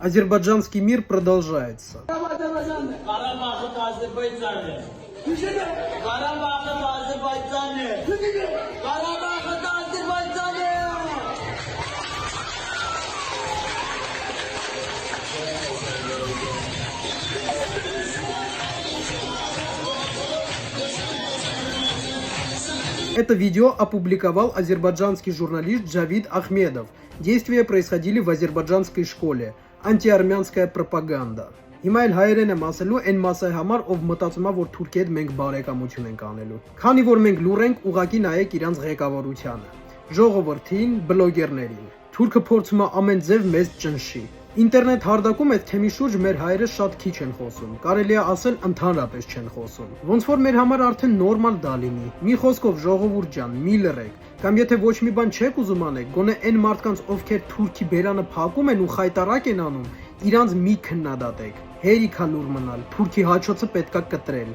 Азербайджанский мир продолжается. Это видео опубликовал азербайджанский журналист Джавид Ахмедов. Действия происходили в азербайджанской школе. Антиармянская пропаганда. Հիմա էլ հայերեն եմ ասելու այն մասի համար, ով մտածում է, որ Թուրքի հետ մենք բարեկամություն ենք անելու։ Քանի որ մենք լուր ենք, ուղղակի նայեք իրանց ղեկավարությանը, ժողովրդին, բլոգերներին։ Թուրքը փորձում է ամեն ձև մեզ ճնշի։ Ինտերնետ հարդակում այդ թեմի շուրջ մեր հայերը շատ քիչ են խոսում, կարելի է ասել ընդհանրապես չեն խոսում։ Ոնց որ մեր համար արդեն նորմալ դա լինի։ Մի խոսքով ժողովուրդ ջան, մի լռեք, կամ եթե ոչ մի բան չեք ուզում անեք, գոնե այն մարդկանց, ովքեր Թուրքի բերանը փակում են ու խայտարակ են անում, իրանց մի քննադատեք։ Հերիք ա լուր մնալ, Թուրքի հաչոցը պետքա կտրել։